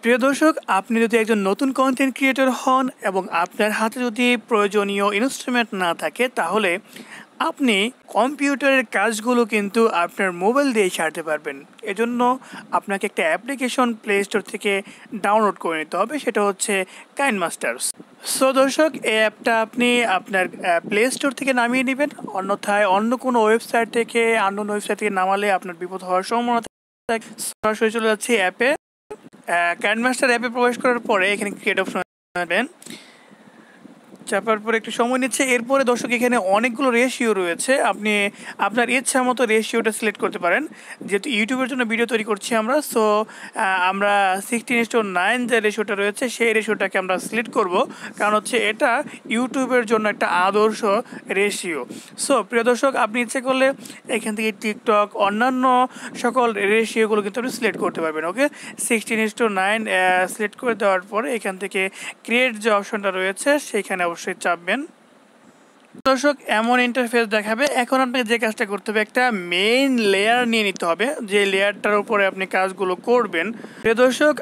প্রিয় দর্শক, আপনি যদি একজন নতুন কন্টেন্ট ক্রিয়েটর হন এবং আপনার হাতে যদি প্রয়োজনীয় ইনস্ট্রুমেন্ট না থাকে, তাহলে আপনি কম্পিউটারের কাজগুলো কিন্তু আপনার মোবাইল দিয়ে সারতে পারবেন। এজন্য আপনাকে একটা অ্যাপ্লিকেশন প্লে স্টোর থেকে ডাউনলোড করে নিতে হবে, সেটা হচ্ছে কাইনমাস্টার্স। সো দর্শক, এই অ্যাপটা আপনি আপনার প্লে স্টোর থেকে নামিয়ে নেবেন, অন্যথায় অন্য কোনো ওয়েবসাইট থেকে নামালে আপনার বিপদ হওয়ার সম্ভাবনা থাকে। সরাসরি চলে যাচ্ছে অ্যাপে। কাইনমাস্টার অ্যাপে প্রবেশ করার পরে এখানে ক্রিয়েট অপশন পাবেন, চাপার পরে একটু সময় নিচ্ছে। এরপরে দর্শক এখানে অনেকগুলো রেশিও রয়েছে, আপনি আপনার ইচ্ছা মতো রেশিওটা সিলেক্ট করতে পারেন। যেহেতু ইউটিউবের জন্য ভিডিও তৈরি করছি আমরা, সো আমরা 16:9 যে রেশিওটা রয়েছে সেই রেশিওটাকে আমরা সিলেক্ট করব, কারণ হচ্ছে এটা ইউটিউবের জন্য একটা আদর্শ রেশিও। সো প্রিয় দর্শক, আপনি ইচ্ছে করলে এখান থেকে টিকটক অন্যান্য সকল রেশিওগুলো কিন্তু আপনি সিলেক্ট করতে পারবেন। ওকে, 16:9 সিলেক্ট করে দেওয়ার পরে এখান থেকে ক্রিয়েট যে অপশনটা রয়েছে সেইখানে অবশ্যই চাপবেন। দর্শক, এমন ইন্টারফেস দেখাবে। এখন আপনাকে যে কাজটা করতে হবে, একটা মেইন লেয়ার নিয়ে নিতে হবে, যে লেয়ারটার উপরে আপনি কাজগুলো করবেন। প্রিয় দর্শক,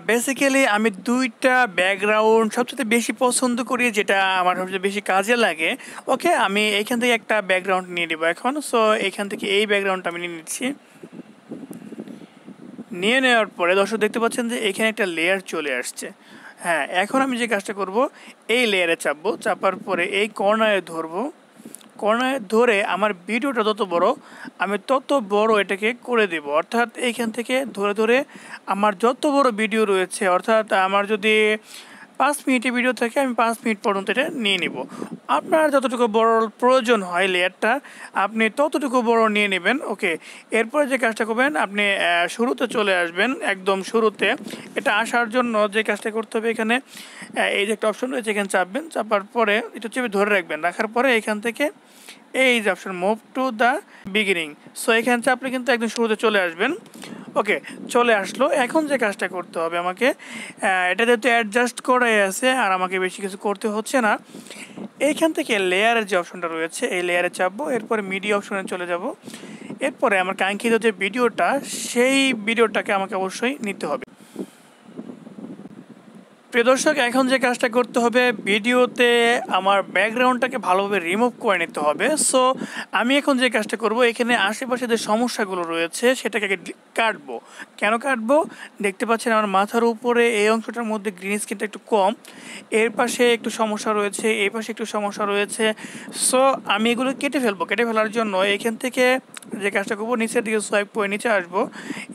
বেসিক্যালি আমি দুইটা ব্যাকগ্রাউন্ড সবচেয়ে বেশি পছন্দ করি, যেটা আমার সবচেয়ে বেশি কাজে লাগে। ওকে, আমি এইখান থেকে একটা ব্যাকগ্রাউন্ড নিয়ে নেব এখন। সো এখান থেকে এই ব্যাকগ্রাউন্ডটা আমি নিয়ে নিচ্ছি। নিয়ে নেওয়ার পরে দর্শক দেখতে পাচ্ছেন যে এখানে একটা লেয়ার চলে আসছে। হ্যাঁ, এখন আমি যে কাজটা করব, এই লেয়ারে চাপবো, চাপার পরে এই কর্নারে ধরবো, কর্নারে ধরে আমার ভিডিওটা যত বড় আমি তত বড় এটাকে করে দেব। অর্থাৎ এইখান থেকে ধরে ধরে আমার যত বড় ভিডিও রয়েছে, অর্থাৎ আমার যদি 5 মিনিটের ভিডিও থাকে, আমি 5 মিনিট পর্যন্ত এটা নিয়ে নেব। আপনার যতটুকু বড় প্রয়োজন হয় লেয়ারটা, আপনি ততটুকু বড় নিয়ে নেবেন। ওকে, এরপরে যে কাজটা করবেন, আপনি শুরুতে চলে আসবেন, একদম শুরুতে। এটা আসার জন্য যে কাজটা করতে হবে, এখানে এই যে একটা অপশন রয়েছে, এখানে চাপবেন, চাপার পরে এটা চেপে ধরে রাখবেন, রাখার পরে এখান থেকে এই যে option move to the beginning, so এখানে চাপলে কিন্তু একদম শুরুতে চলে আসবেন। ওকে, চলে আসলো। এখন যে কাজটা করতে হবে আমাকে, এটা যেহেতু অ্যাডজাস্ট করে আছে আর আমাকে বেশি কিছু করতে হচ্ছে না, এইখান থেকে লেয়ারের যে অপশনটা রয়েছে এই লেয়ারে চাপবো, এরপরে মিডিয়া অপশনে চলে যাব। এরপরে আমার কাঙ্ক্ষিত যে ভিডিওটা, সেই ভিডিওটাকে আমাকে অবশ্যই নিতে হবে। প্রিয় দর্শক, এখন যে কাজটা করতে হবে, ভিডিওতে আমার ব্যাকগ্রাউন্ডটাকে ভালোভাবে রিমুভ করে নিতে হবে। সো আমি এখন যে কাজটা করব, এখানে আশেপাশে যে সমস্যাগুলো রয়েছে সেটাকে কাটবো। কেন কাটবো? দেখতে পাচ্ছেন আমার মাথার উপরে এই অংশটার মধ্যে গ্রিন স্ক্রিনটা একটু কম, এর পাশে একটু সমস্যা রয়েছে, এই পাশে একটু সমস্যা রয়েছে। সো আমি এগুলো কেটে ফেলবো। কেটে ফেলার জন্য এখান থেকে যে কাজটা করবো, নিচের দিকে সোয়াইপ করে নিচে আসবো।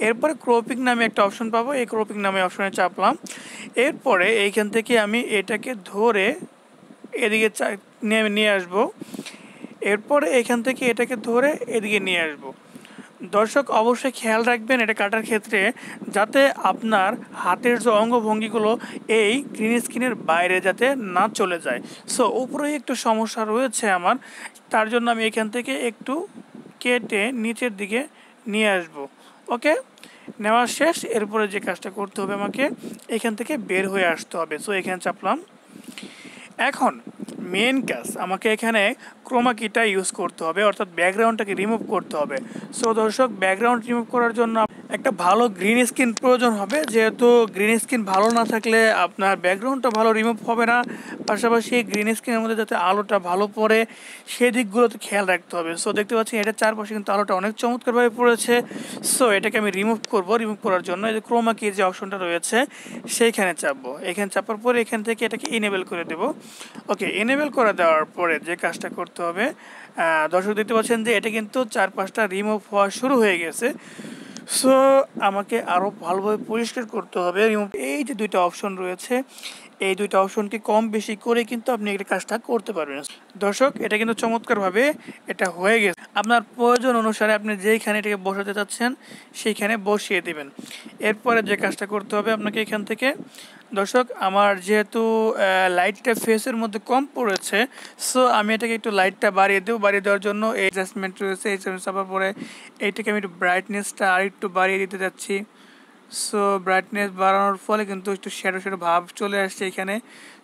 এরপরে ক্রপিং নামে একটা অপশন পাবো, এই ক্রপিং নামে অপশনে চাপলাম। এরপরে এইখান থেকে আমি এটাকে ধরে এদিকে নিয়ে আসবো। এরপরে এখান থেকে এটাকে ধরে এদিকে নিয়ে আসবো। দর্শক, অবশ্যই খেয়াল রাখবেন এটা কাটার ক্ষেত্রে, যাতে আপনার হাতের যে অঙ্গভঙ্গিগুলো এই গ্রিন স্ক্রিনের বাইরে যাতে না চলে যায়। সো উপরে একটু সমস্যা রয়েছে আমার, তার জন্য আমি এখান থেকে একটু কেটে নিচের দিকে নিয়ে আসব। ওকে, নেওয়া শেষ। এরপরে যে কাজটা করতে হবে, আমাকে এখান থেকে বের হয়ে আসতে হবে। সো এখানে চাপলাম। এখন মেন কাজ, আমাকে এখানে ক্রোমা কিটা ইউজ করতে হবে, অর্থাৎ ব্যাকগ্রাউন্ডটাকে রিমুভ করতে হবে। সো দর্শক, ব্যাকগ্রাউন্ড রিমুভ করার জন্য একটা ভালো গ্রিন স্ক্রিন প্রয়োজন হবে। যেহেতু গ্রিন স্ক্রিন ভালো না থাকলে আপনার ব্যাকগ্রাউন্ডটা ভালো রিমুভ হবে না, পাশাপাশি গ্রিন স্ক্রিনের মধ্যে যাতে আলোটা ভালো পড়ে সেই দিকগুলোতে খেয়াল রাখতে হবে। সো দেখতে পাচ্ছি এটার চারপাশে কিন্তু আলোটা অনেক চমৎকারভাবে পড়েছে। সো এটাকে আমি রিমুভ করব। রিমুভ করার জন্য এই যে ক্রোমা কি যে অপশনটা রয়েছে সেইখানে চাপবো। এখানে চাপার পরে এখান থেকে এটাকে ইনেবল করে দেবো। ওকে, এনেবল করে দেওয়ার পরে যে কাজটা করতে হবে, দর্শক দেখতে পাচ্ছেন যে এটা কিন্তু 4-5টা রিমুভ হওয়া শুরু হয়ে গেছে। সো আমাকে আরও ভালোভাবে পরিষ্কার করতে হবে। এই যে দুইটা অপশন রয়েছে, এই দুইটা অপশনকে কম বেশি করে কিন্তু আপনি এই কাজটা করতে পারবেন। দর্শক, এটা কিন্তু চমৎকারভাবে এটা হয়ে গেছে। আপনার প্রয়োজন অনুসারে আপনি যেইখানে এটাকে বসাতে চাচ্ছেন সেইখানে বসিয়ে দেবেন। এরপরে যে কাজটা করতে হবে আপনাকে, এখান থেকে দর্শক আমার যেহেতু লাইটটা ফেসের মধ্যে কম পড়েছে, সো আমি এটাকে একটু লাইটটা বাড়িয়ে দেবো। বাড়িয়ে দেওয়ার জন্য এই অ্যাডজাস্টমেন্ট রয়েছে, এই চাপার পরে এইটাকে আমি একটু ব্রাইটনেসটা আর একটু বাড়িয়ে দিতে যাচ্ছি। সো ব্রাইটনেস বাড়ানোর ফলে কিন্তু একটু শ্যাডো শ্যাডো ভাব চলে আসছে এখানে।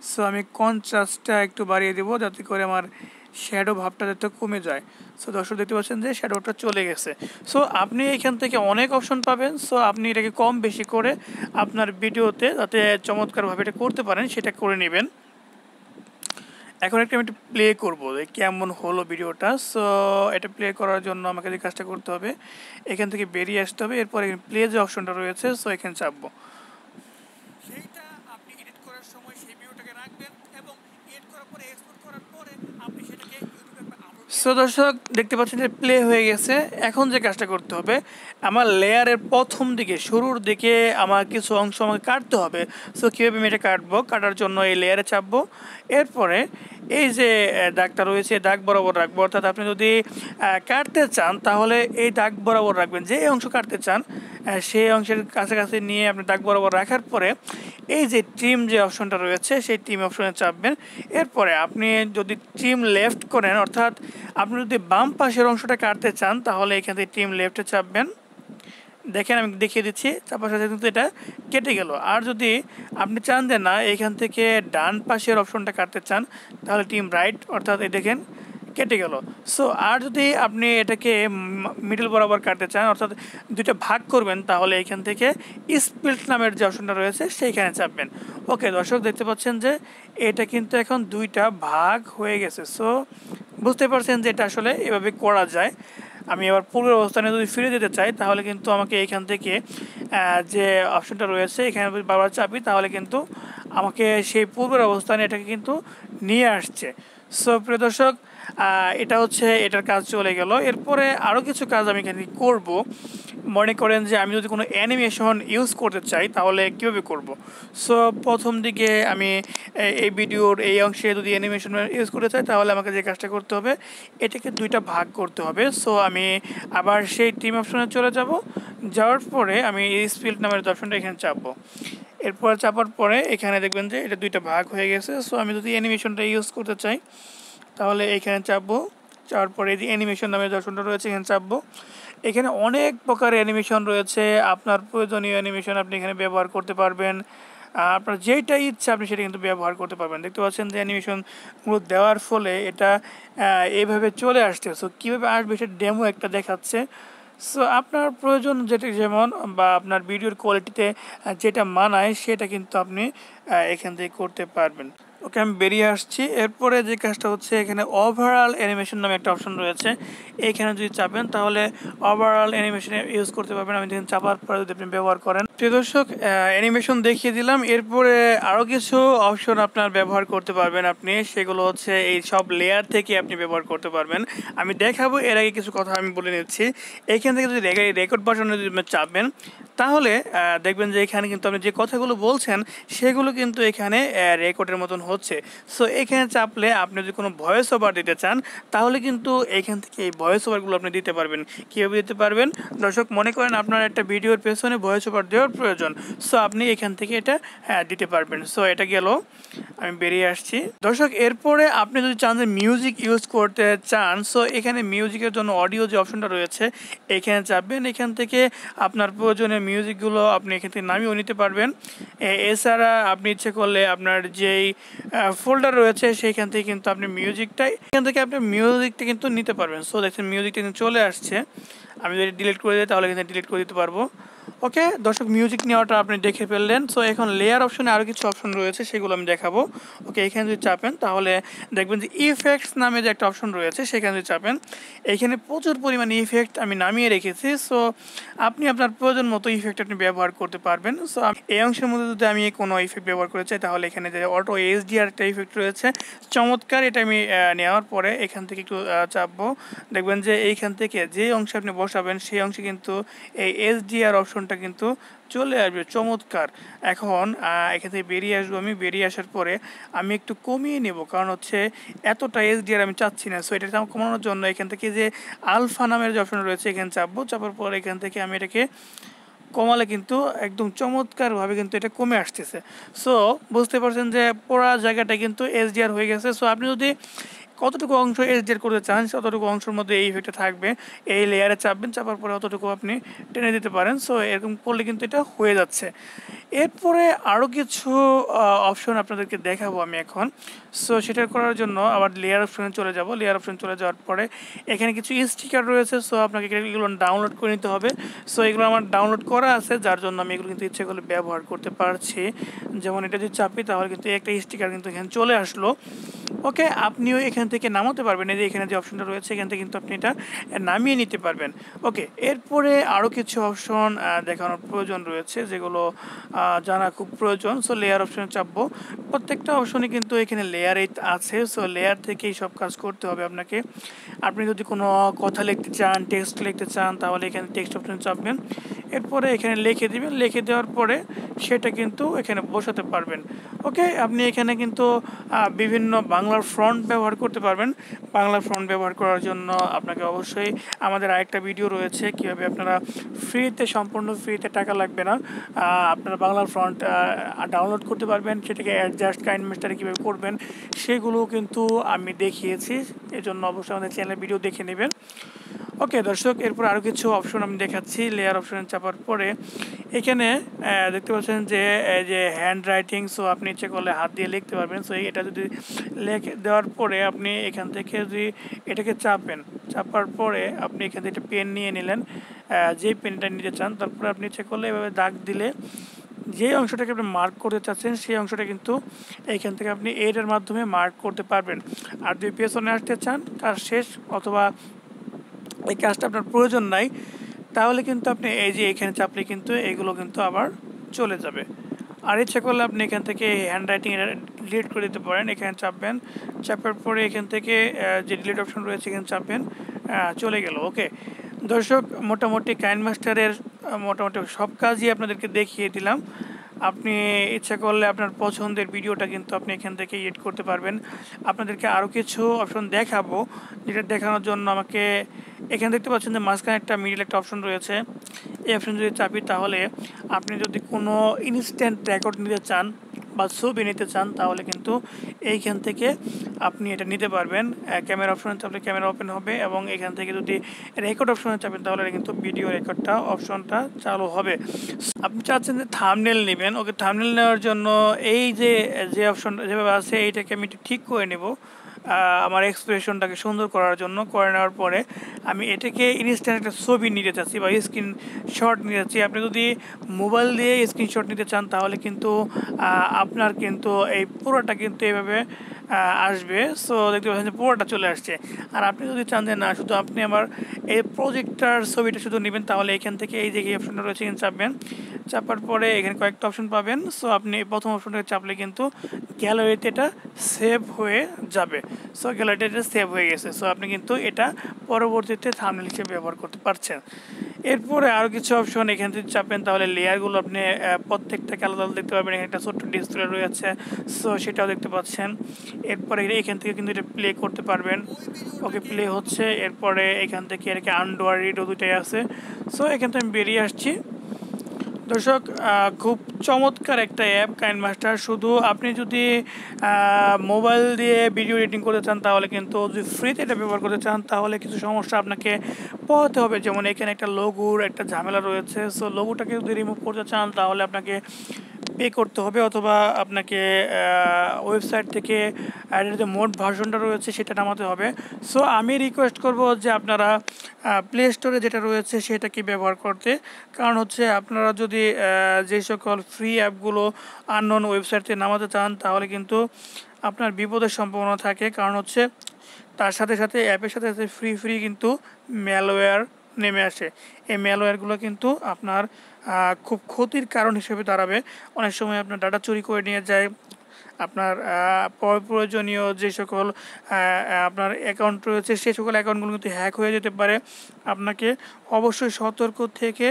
সো আমি কন্ট্রাস্টটা একটু বাড়িয়ে দেবো, যাতে করে আমার শ্যাডো ভাবটা যাতে কমে যায়। সো দর্শক দেখতে পাচ্ছেন যে শ্যাডোটা চলে গেছে। সো আপনি এখান থেকে অনেক অপশন পাবেন। সো আপনি এটাকে কম বেশি করে আপনার ভিডিওতে যাতে চমৎকারভাবে এটা করতে পারেন সেটা করে নেবেন। এখন একটা আমি একটু প্লে করবো কেমন হলো ভিডিওটা। সো এটা প্লে করার জন্য আমাকে যে কাজটা করতে হবে, এখান থেকে বেরিয়ে আসতে হবে, এরপর এখানে প্লে যে অপশনটা রয়েছে সো এখানে চাপবো। সেইটা আপনি এডিট করার সময় সেই ভিডিওটাকে রাখবেন এবং এডিট করার পরে এক্সপোর্ট করার পরে আপনি সেটাকে ইউটিউবে আপলোড। সো দর্শক দেখতে পাচ্ছেন যে প্লে হয়ে গেছে। এখন যে কাজটা করতে হবে, আমার লেয়ারের প্রথম দিকে শুরুর দিকে আমার কিছু অংশ আমাকে কাটতে হবে। সো কীভাবে আমি এটা কাটবো, কাটার জন্য এই লেয়ারে চাপবো, এরপরে এই যে দাগটা রয়েছে দাগ বরাবর রাখবো। অর্থাৎ আপনি যদি কাটতে চান তাহলে এই দাগ বরাবর রাখবেন, যে অংশ কাটতে চান সেই অংশের কাছাকাছি নিয়ে আপনি দাগ বরাবর রাখার পরে এই যে ট্রিম যে অপশনটা রয়েছে সেই ট্রিম অপশনে চাপবেন। এরপরে আপনি যদি ট্রিম লেফট করেন, অর্থাৎ আপনি যদি বাম পাশের অংশটা কাটতে চান তাহলে এখান থেকে ট্রিম লেফটে চাপবেন। দেখেন আমি দেখিয়ে দিচ্ছি, চাপার সাথে কিন্তু এটা কেটে গেল। আর যদি আপনি চান যে না এখান থেকে ডান পাশের অপশনটা কাটতে চান তাহলে ট্রিম রাইট, অর্থাৎ এই দেখেন কেটে গেল। সো আর যদি আপনি এটাকে মিডল বরাবর কাটতে চান, অর্থাৎ দুইটা ভাগ করবেন, তাহলে এখান থেকে স্প্লিট নামের যে অপশনটা রয়েছে সেইখানে চাপবেন। ওকে দর্শক দেখতে পাচ্ছেন যে এটা কিন্তু এখন দুইটা ভাগ হয়ে গেছে। সো বুঝতে পারছেন যে এটা আসলে এভাবে করা যায়। আমি এবার পূর্বের অবস্থানে যদি ফিরে যেতে চাই তাহলে কিন্তু আমাকে এখান থেকে যে অপশনটা রয়েছে এখানে বারবার চাপি তাহলে কিন্তু আমাকে সেই পূর্বের অবস্থানে এটাকে কিন্তু নিয়ে আসছে। সো প্রিয় দর্শক এটা হচ্ছে এটার কাজ চলে গেল। এরপরে আরও কিছু কাজ আমি এখানে করব। মনে করেন যে আমি যদি কোনো অ্যানিমেশন ইউজ করতে চাই তাহলে কীভাবে করব। সো প্রথম দিকে আমি এই ভিডিওর এই অংশে যদি অ্যানিমেশন ইউজ করতে চাই তাহলে আমাকে যে কাজটা করতে হবে, এটাকে দুইটা ভাগ করতে হবে। সো আমি আবার সেই টিম অপশনে চলে যাব, যাওয়ার পরে আমি এই স্পিল্ড নামের অপশনটা এখানে চাপবো। এরপর চাপার পরে এখানে দেখবেন যে এটা দুইটা ভাগ হয়ে গেছে। সো আমি যদি অ্যানিমেশনটা ইউজ করতে চাই তাহলে এখানে চাপবো, চাওয়ার পরে এই যে অ্যানিমেশন নামের অপশনটা রয়েছে এখানে চাপবো। এখানে অনেক প্রকার অ্যানিমেশন রয়েছে, আপনার প্রয়োজনীয় অ্যানিমেশন আপনি এখানে ব্যবহার করতে পারবেন। আপনার যেইটা ইচ্ছা আপনি সেটা কিন্তু ব্যবহার করতে পারবেন। দেখতে পাচ্ছেন যে অ্যানিমেশনগুলো দেওয়ার ফলে এটা এইভাবে চলে আসছে। সো কীভাবে আসবে সেটা ডেমো একটা দেখাচ্ছে। সো আপনার প্রয়োজন যেটা যেমন বা আপনার ভিডিওর কোয়ালিটিতে যেটা মানায় সেটা কিন্তু আপনি এখান থেকে করতে পারবেন। ওকে আমি বেরিয়ে আসছি। এরপরে যে কাজটা হচ্ছে এখানে ওভারঅল অ্যানিমেশন নামে একটা অপশন রয়েছে, এইখানে যদি চাপেন তাহলে ওভারঅল অ্যানিমেশনে ইউজ করতে পারবেন। আমি দেখেন চাপার পরে যদি আপনি ব্যবহার করেন। প্রিয় দর্শক অ্যানিমেশন দেখিয়ে দিলাম। এরপরে আরও কিছু অপশন আপনার ব্যবহার করতে পারবেন আপনি, সেগুলো হচ্ছে এই সব লেয়ার থেকে আপনি ব্যবহার করতে পারবেন। আমি দেখাবো, এর আগে কিছু কথা আমি বলে নিচ্ছি। এইখান থেকে যদি রেকর্ড বাটনে যদি চাপবেন তাহলে দেখবেন যে এখানে কিন্তু আপনি যে কথাগুলো বলছেন সেগুলো কিন্তু এখানে রেকর্ডের মতন হচ্ছে। সো এখানে চাপলে আপনি যদি কোনো ভয়েস ওভার দিতে চান তাহলে কিন্তু এখান থেকে এই ভয়েস ওভারগুলো আপনি দিতে পারবেন। কীভাবে দিতে পারবেন দর্শক, মনে করেন আপনার একটা ভিডিওর পেছনে ভয়েস ওভার দেওয়ার প্রয়োজন, সো আপনি এখান থেকে এটা দিতে পারবেন। সো এটা গেল, আমি বেরিয়ে আসছি। দর্শক এরপরে আপনি যদি চান যে মিউজিক ইউজ করতে চান, সো এখানে মিউজিকের জন্য অডিও যে অপশনটা রয়েছে এখানে চাপবেন। এখান থেকে আপনার প্রয়োজনীয় মিউজিকগুলো আপনি এখান থেকে নামিয়েও নিতে পারবেন। এছাড়া আপনি ইচ্ছে করলে আপনার যেই ফোল্ডার রয়েছে সেইখান থেকে কিন্তু আপনি এখান থেকে আপনি মিউজিকটা কিন্তু নিতে পারবেন। সো দেখছেন মিউজিকটা কিন্তু চলে আসছে। আমি যদি ডিলিট করে দিই তাহলে এখানে ডিলিট করে দিতে পারবো। ওকে দর্শক মিউজিক নেওয়াটা আপনি দেখে ফেললেন। সো এখন লেয়ার অপশনে আরও কিছু অপশন রয়েছে সেগুলো আমি দেখাবো। ওকে এখানে যদি চাপেন তাহলে দেখবেন যে ইফেক্টস নামে যে একটা অপশন রয়েছে সেখানে যদি চাপেন, এখানে প্রচুর পরিমাণে ইফেক্ট আমি নামিয়ে রেখেছি। সো আপনি আপনার প্রয়োজন মতো ইফেক্ট আপনি ব্যবহার করতে পারবেন। সো এই অংশের মধ্যে যদি আমি কোনো ইফেক্ট ব্যবহার করতে চাই তাহলে এখানে যে অটো এইচডিআর একটা ইফেক্ট রয়েছে চমৎকার, এটা আমি নেওয়ার পরে এখান থেকে একটু চাপবো। দেখবেন যে এইখান থেকে যে অংশে আপনি বসাবেন সেই অংশে কিন্তু এই এইচডিআর অপশনটা কিন্তু চলে আসবে চমৎকার। এখন এখান থেকে বেরিয়ে আসবো। আমি বেরিয়ে আসার পরে আমি একটু কমিয়ে নেব, কারণ হচ্ছে এতটা এইচডিআর আমি চাচ্ছি না। সো এটা কমানোর জন্য এখান থেকে যে আলফা নামের যে অপশন রয়েছে এখানে চাপবো। চাপার পর এখান থেকে আমি এটাকে কমালে কিন্তু একদম চমৎকারভাবে কিন্তু এটা কমে আসতেছে। সো বুঝতে পারছেন যে পুরো জায়গাটা কিন্তু এইচডিআর হয়ে গেছে। সো আপনি যদি কতটুকু অংশ এডিট করতে চান ততটুকু অংশের মধ্যে এই ইফেক্টটা থাকবে। এই লেয়ারে চাপবেন, চাপার পরে অতটুকু আপনি টেনে দিতে পারেন। সো এরকম করলে কিন্তু এটা হয়ে যাচ্ছে। এরপরে আরও কিছু অপশন আপনাদেরকে দেখাবো আমি এখন। সো সেটা করার জন্য আবার লেয়ার অপশনে চলে যাব। লেয়ার অপশন চলে যাওয়ার পরে এখানে কিছু স্টিকার রয়েছে। সো আপনাকে এগুলো ডাউনলোড করে নিতে হবে। সো এগুলো আমার ডাউনলোড করা আছে, যার জন্য আমি এগুলো কিন্তু ইচ্ছে করলে ব্যবহার করতে পারছি। যেমন এটা যদি চাপি তাহলে কিন্তু একটা স্টিকার কিন্তু এখানে চলে আসলো। ওকে, আপনিও এখান থেকে নামাতে পারবেন। এই যে এখানে যে অপশনটা রয়েছে এখান থেকে কিন্তু আপনি এটা নামিয়ে নিতে পারবেন। ওকে, এরপরে আরও কিছু অপশন দেখানোর প্রয়োজন রয়েছে, যেগুলো জানা খুব প্রয়োজন। সো লেয়ার অপশনে চাপবো। প্রত্যেকটা অপশনই কিন্তু এখানে লেয়ারে আছে। সো লেয়ার থেকেই সব কাজ করতে হবে আপনাকে। আপনি যদি কোনো কথা লিখতে চান, টেক্সট লিখতে চান, তাহলে এখানে টেক্সট অপশনে চাপবেন। এরপরে এখানে লিখে দিবেন। লিখে দেওয়ার পরে সেটা কিন্তু এখানে বসাতে পারবেন। ওকে, আপনি এখানে কিন্তু বিভিন্ন বাংলার ফন্ট ব্যবহার করতে পারবেন। বাংলা ফন্ট ব্যবহার করার জন্য আপনাকে অবশ্যই আমাদের আরেকটা ভিডিও রয়েছে, কীভাবে আপনারা ফ্রিতে, সম্পূর্ণ ফ্রিতে, টাকা লাগবে না, আপনারা বাংলার ফন্ট ডাউনলোড করতে পারবেন। সেটাকে অ্যাডজাস্ট কাইনমাস্টারে কীভাবে করবেন সেগুলো কিন্তু আমি দেখিয়েছি। এজন্য অবশ্যই আমাদের চ্যানেলের ভিডিও দেখে নেবেন। ওকে দর্শক, এরপর আরও কিছু অপশন আমি দেখাচ্ছি। লেয়ার অপশনে চাপার পরে এখানে দেখতে পাচ্ছেন যে হ্যান্ড রাইটিং। সো আপনি ইচ্ছে করলে হাত দিয়ে লিখতে পারবেন। সো এটা যদি লিখে দেওয়ার পরে আপনি এখান থেকে যদি এটাকে চাপার পরে আপনি এখান থেকে একটা পেন নিয়ে নিলেন, যেই পেনটা নিতে চান। তারপরে আপনি ইচ্ছে করলে এভাবে দাগ দিলে যে অংশটাকে আপনি মার্ক করতে চাচ্ছেন সেই অংশটা কিন্তু এইখান থেকে আপনি এটার মাধ্যমে মার্ক করতে পারবেন। আর যদি পেছনে আসতে চান, কাজ শেষ অথবা এই কাজটা আপনার প্রয়োজন নাই, তাহলে কিন্তু আপনি এই যে এখানে চাপলে কিন্তু এগুলো কিন্তু আবার চলে যাবে। আর ইচ্ছা করলে আপনি এখান থেকে হ্যান্ড রাইটিং ডিলিট করে দিতে পারেন। এখানে চাপবেন, চাপার পরে এখান থেকে যে ডিলিট অপশন রয়েছে এখানে চাপবেন, চলে গেল। ওকে দর্শক, মোটামুটি কাইনমাস্টারের মোটামুটি সব কাজই আপনাদেরকে দেখিয়ে দিলাম। আপনি ইচ্ছা করলে আপনার পছন্দের ভিডিওটা কিন্তু আপনি এখান থেকে এডিট করতে পারবেন। আপনাদেরকে আরও কিছু অপশন দেখাবো, যেটা দেখানোর জন্য আমাকে এখানে দেখতে পাচ্ছেন যে মাঝখানে একটা মিডিল একটা অপশন রয়েছে। এই অপশন যদি চাপি তাহলে আপনি যদি কোনো ইনস্ট্যান্ট রেকর্ড নিতে চান বা ছবি নিতে চান তাহলে কিন্তু এইখান থেকে আপনি এটা নিতে পারবেন। ক্যামেরা অপশনে চাপলে ক্যামেরা ওপেন হবে, এবং এখান থেকে যদি রেকর্ড অপশনে চাপেন তাহলে কিন্তু ভিডিও রেকর্ডটা অপশনটা চালু হবে। আপনি চাচ্ছেন যে থাম্বনেল নেবেন। ওকে, থাম্বনেল নেওয়ার জন্য এই যে অপশন যেভাবে আছে এইটাকে আমি ঠিক করে নেব আমার এক্সপ্রেশনটাকে সুন্দর করার জন্য। করে নেওয়ার পরে আমি এটাকে ইনস্ট্যান্ট একটা ছবি নিতে চাচ্ছি বা স্ক্রিনশট নিতে চাচ্ছি। আপনি যদি মোবাইল দিয়ে স্ক্রিনশট নিতে চান তাহলে কিন্তু আপনার কিন্তু এই পুরোটা কিন্তু এইভাবে আসবে। সো দেখতে পাচ্ছেন যে পুরোটা চলে আসছে। আর আপনি যদি চান যে না, শুধু আপনি আমার এই প্রজেক্টটার ছবিটা শুধু নেবেন, তাহলে এখান থেকে এই যে অপশনটা রয়েছে এখানে চাপবেন। চাপার পরে এখানে কয়েকটা অপশন পাবেন। সো আপনি প্রথম অপশনটাকে চাপলে কিন্তু গ্যালারিতে এটা সেভ হয়ে যাবে। সো গ্যালারিতে এটা সেভ হয়ে গেছে। সো আপনি কিন্তু এটা পরবর্তীতে থাম্বনেল হিসেবে ব্যবহার করতে পারছেন। এরপরে আরও কিছু অপশন এখান থেকে চাপবেন, তাহলে লেয়ারগুলো আপনি প্রত্যেকটাকে আলাদা আলাদা দেখতে পারবেন। এখানে একটা ছোট্ট ডিসপ্লে রয়েছে, সো সেটাও দেখতে পাচ্ছেন। এরপরে এখান থেকে কিন্তু এটা প্লে করতে পারবেন। ওকে, প্লে হচ্ছে। এরপরে এখান থেকে এটাকে আনডু আর রিডো দুটাই আছে। সো এখান থেকে আমি বেরিয়ে আসছি। দর্শক, খুব চমৎকার একটা অ্যাপ কাইনমাস্টার। শুধু আপনি যদি মোবাইল দিয়ে ভিডিও এডিটিং করতে চান তাহলে কিন্তু, যদি ফ্রিতে এটা ব্যবহার করতে চান তাহলে কিছু সমস্যা আপনাকে পোহাতে হবে। যেমন এখানে একটা লোগোর একটা ঝামেলা রয়েছে। সো লোগোটাকে যদি রিমুভ করতে চান তাহলে আপনাকে পে করতে হবে, অথবা আপনাকে ওয়েবসাইট থেকে এর যে মোড ভার্সনটা রয়েছে সেটা নামাতে হবে। সো আমি রিকোয়েস্ট করব যে আপনারা প্লে স্টোরে যেটা রয়েছে সেটাকে ব্যবহার করতে। কারণ হচ্ছে আপনারা যদি যে সকল ফ্রি অ্যাপগুলো আননোন ওয়েবসাইট থেকে নামাতে চান তাহলে কিন্তু আপনার বিপদের সম্ভাবনা থাকে। কারণ হচ্ছে তার সাথে সাথে অ্যাপের সাথে সাথে ফ্রি কিন্তু ম্যালওয়্যার নেমে আসে। এই ম্যালওয়্যারগুলো কিন্তু আপনার খুব ক্ষতির কারণ হিসেবে দাঁড়াবে। অনেক সময় আপনার ডাটা চুরি করে নিয়ে যায়। আপনার প্রয়োজনীয় যে সকল আপনার অ্যাকাউন্ট রয়েছে সেই সকল অ্যাকাউন্টগুলো কিন্তু হ্যাক হয়ে যেতে পারে। আপনাকে অবশ্যই সতর্ক থেকে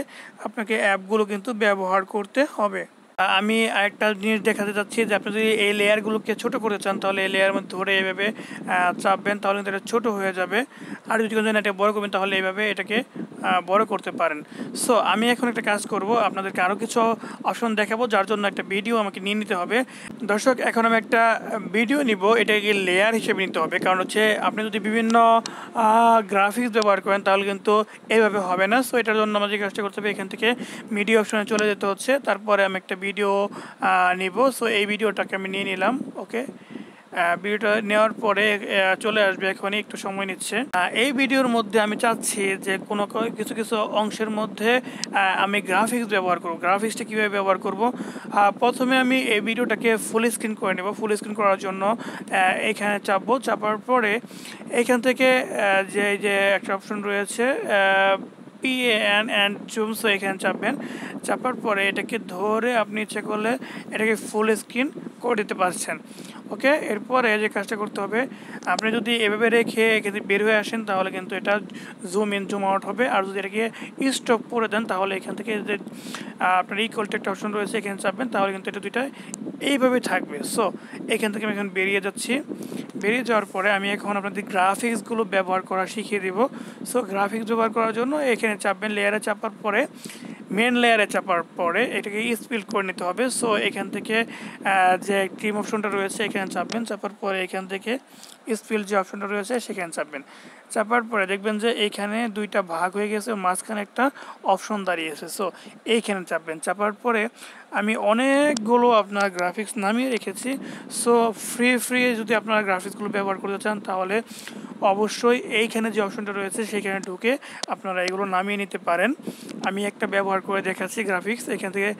আপনাকে অ্যাপগুলো কিন্তু ব্যবহার করতে হবে। আমি আরেকটা জিনিস দেখাতে চাচ্ছি যে আপনি যদি এই লেয়ারগুলোকে ছোট করতে চান তাহলে এই লেয়ার মধ্যে ধরে এইভাবে চাপবেন, তাহলে কিন্তু এটা ছোটো হয়ে যাবে। আর যদি কোনো এটা বড় করবেন তাহলে এইভাবে এটাকে বড় করতে পারেন। সো আমি এখন একটা কাজ করব, আপনাদেরকে আরও কিছু অপশন দেখাবো, যার জন্য একটা ভিডিও আমাকে নিয়ে নিতে হবে। দর্শক, এখন আমি একটা ভিডিও নিব, এটাকে লেয়ার হিসেবে নিতে হবে, কারণ হচ্ছে আপনি যদি বিভিন্ন গ্রাফিক্স ব্যবহার করেন তাহলে কিন্তু এইভাবে হবে না। সো এটার জন্য আমাদের কাজটা করতে হবে, এখান থেকে ভিডিও অপশনে চলে যেতে হচ্ছে, তারপরে আমি একটা ভিডিও নিব। সো এই ভিডিওটাকে আমি নিয়ে নিলাম। ওকে, ভিডিওটা নেওয়ার পরে চলে আসবে, এখনই একটু সময় নিচ্ছে। এই ভিডিওর মধ্যে আমি চাচ্ছি যে কোনো কিছু কিছু অংশের মধ্যে আমি গ্রাফিক্স ব্যবহার করব। গ্রাফিক্সটা কীভাবে ব্যবহার করব, প্রথমে আমি এই ভিডিওটাকে ফুল স্ক্রিন করে নেব। ফুল স্ক্রিন করার জন্য এইখানে চাপবো, চাপার পরে এইখান থেকে যে একটা অপশন রয়েছে PAN অ্যান্ড জুম, সো এখানে চাপবেন। চাপার পরে এটাকে ধরে আপনি ইচ্ছে করলে এটাকে ফুল স্ক্রিন করে দিতে পারছেন। ওকে, এরপরে যে কাজটা করতে হবে, আপনি যদি এভাবে রেখে এখানে বের হয়ে আসেন তাহলে কিন্তু এটা জুম ইন জুম আউট হবে। আর যদি এটাকে স্টপ করে দেন তাহলে এখান থেকে যে আপনার ইকুয়াল টু একটা অপশন রয়েছে এখানে চাপবেন, তাহলে কিন্তু এটা দুইটা এইভাবে থাকবে। সো এখান থেকে আমি এখন বেরিয়ে যাচ্ছি। বেরিয়ে যাওয়ার পরে আমি এখন আপনাদের গ্রাফিক্সগুলো ব্যবহার করা শিখিয়ে দেবো। সো গ্রাফিক্স ব্যবহার করার জন্য এখানে চাপবেন, লেয়ারে চাপার পরে মেন লেয়ারে চাপার পরে এটাকে স্পিল করে নিতে হবে। সো এখান থেকে যে ক্রিম অপশনটা রয়েছে এখানে চাপবেন, চাপার পরে এখান থেকে স্পিল যে অপশনটা রয়েছে সেখানে চাপবেন। চাপার পরে দেখবেন যে এইখানে দুইটা ভাগ হয়ে গেছে, মাঝখানে একটা অপশন দাঁড়িয়েছে। সো এইখানে চাপবেন। চাপার পরে আমি অনেকগুলো আপনার গ্রাফিক্স নামিয়ে রেখেছি। সো ফ্রি যদি আপনারা গ্রাফিক্সগুলো ব্যবহার করতে চান তাহলে অবশ্যই এইখানে যে অপশনটা রয়েছে সেখানে ঢুকে আপনারা এগুলো নামিয়ে নিতে পারেন। আমি একটা ব্যবহার করে দেখাচ্ছি গ্রাফিক্স, এখান থেকে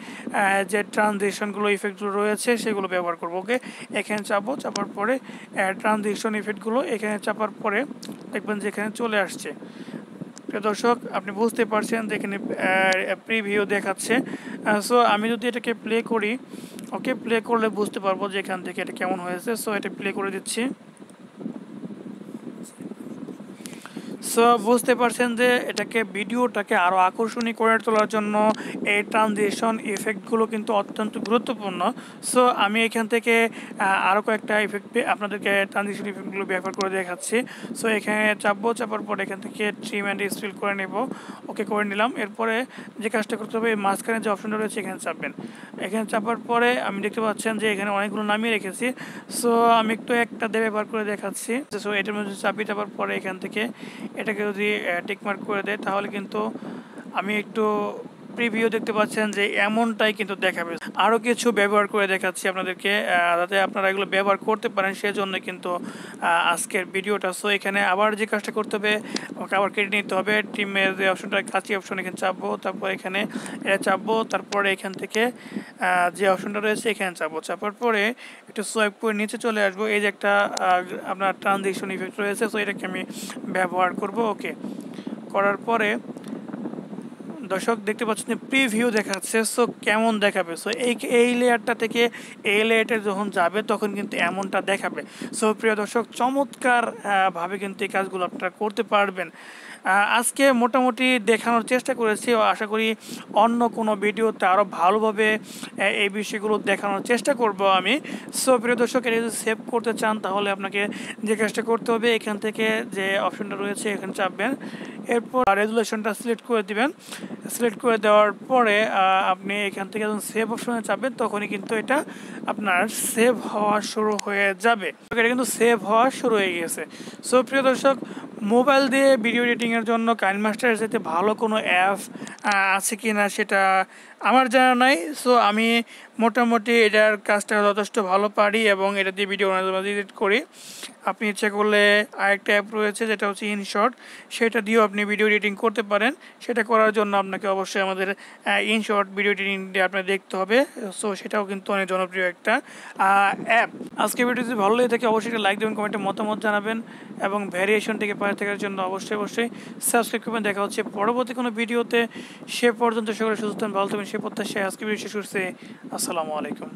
যে ট্রানজিশনগুলো ইফেক্টগুলো রয়েছে সেগুলো ব্যবহার করবো। ওকে, এখানে চাপবো, চাপার পরে ট্রানজিশন ইফেক্টগুলো এখানে চাপার পরে দেখবেন যে এখানে চলে আসছে। প্রিয় দর্শক, আপনি বুঝতে পারছেন যে এখানে প্রিভিউ দেখাচ্ছে। সো আমি যদি এটাকে প্লে করি, ওকে, প্লে করলে বুঝতে পারবো যে এখান থেকে এটা কেমন হয়েছে। সো এটা প্লে করে দিচ্ছি। সো বুঝতে পারছেন যে এটাকে ভিডিওটাকে আরও আকর্ষণীয় করে তোলার জন্য এই ট্রানজিশন ইফেক্টগুলো কিন্তু অত্যন্ত গুরুত্বপূর্ণ। সো আমি এখান থেকে আরও কয়েকটা ইফেক্ট আপনাদেরকে ট্রানজিশন ইফেক্টগুলো ব্যবহার করে দেখাচ্ছি। সো এখানে চাপবো, চাপার পর এখান থেকে ট্রিম অ্যান্ড স্পিল করে নেব। ওকে, করে নিলাম। এরপরে যে কাজটা করতে হবে, মাঝখানে যে অপশনটা রয়েছে এখানে চাপবেন। এখানে চাপার পরে আমি দেখতে পাচ্ছেন যে এখানে অনেকগুলো নামিয়ে রেখেছি। সো আমি একটু একটা দিয়ে ব্যবহার করে দেখাচ্ছি। সো এটার মধ্যে চাপার পরে এখান থেকে এটাকে যদি টিকমার্ক করে দেয় তাহলে কিন্তু আমি একটু প্রিভিউ দেখতে পাচ্ছেন যে এমনটাই কিন্তু দেখাবে। আরও কিছু ব্যবহার করে দেখাচ্ছি আপনাদেরকে, যাতে আপনারা এগুলো ব্যবহার করতে পারেন, সেজন্য কিন্তু আজকের ভিডিওটা। সো এখানে আবার যে কাজটা করতে হবে, আবার কেটে নিতে হবে। টিমের যে অপশনটা, কাঁচি অপশন, এখানে চাপবো, তারপর এখানে এটা চাপবো, তারপরে এখান থেকে যে অপশনটা রয়েছে এখানে চাপবো। চাপার পরে একটু সোয়াইপ করে নিচে চলে আসবো। এই যে একটা আপনার ট্রানজিশন ইফেক্ট রয়েছে, সো এটাকে আমি ব্যবহার করব। ওকে, করার পরে দর্শক দেখতে পাচ্ছেন যে প্রিভিউ দেখাচ্ছে। সো কেমন দেখাবে, সো এই লেয়ারটা থেকে এই লেয়ারটা যখন যাবে তখন কিন্তু এমনটা দেখাবে। সো প্রিয় দর্শক, চমৎকার ভাবে কিন্তু এই কাজগুলো আপনারা করতে পারবেন। আজকে মোটামুটি দেখানোর চেষ্টা করেছি, আশা করি অন্য কোনো ভিডিওতে আরও ভালোভাবে এই বিষয়গুলো দেখানোর চেষ্টা করব আমি। সো প্রিয় দর্শক, এটা যদি সেভ করতে চান তাহলে আপনাকে যে কাজটা করতে হবে, এখান থেকে যে অপশনটা রয়েছে এখানে চাপবেন, এরপর রেজুলেশনটা সিলেক্ট করে দিবেন। সিলেক্ট করে দেওয়ার পরে আপনি এখান থেকে যখন সেভ অপশনে চাপবেন তখনই কিন্তু এটা আপনার সেভ হওয়া শুরু হয়ে যাবে। এটা কিন্তু সেভ হওয়া শুরু হয়ে গেছে। সো প্রিয় দর্শক, মোবাইল দিয়ে ভিডিও এডিটিংয়ের জন্য কাইনমাস্টারের সাথে ভালো কোনো অ্যাপ আছে কি না সেটা আমার জানা নাই। সো আমি মোটামুটি এটার কাজটা যথেষ্ট ভালো পারি এবং এটা দিয়ে ভিডিও এডিট করি। আপনি ইচ্ছে করলে আরেকটা অ্যাপ রয়েছে যেটা হচ্ছে ইনশর্ট, সেটা দিয়েও আপনি ভিডিও এডিটিং করতে পারেন। সেটা করার জন্য আপনাকে অবশ্যই আমাদের ইনশর্ট ভিডিও এডিটিং আপনার দেখতে হবে। সো সেটাও কিন্তু অনেক জনপ্রিয় একটা অ্যাপ। আজকে ভিডিও যদি ভালো লেগে থাকে অবশ্যই লাইক দেবেন, কমেন্টে মতামত জানাবেন এবং ভ্যারিয়েশন থেকে পাশে থাকার জন্য অবশ্যই সাবস্ক্রাইব করবেন। দেখা হচ্ছে পরবর্তী কোনো ভিডিওতে। সে পর্যন্ত সকলে সুস্থ ভালো থাকবেন সে প্রত্যাশায় আজকে ভিডিও শেষ করছে। আসসালামু আলাইকুম।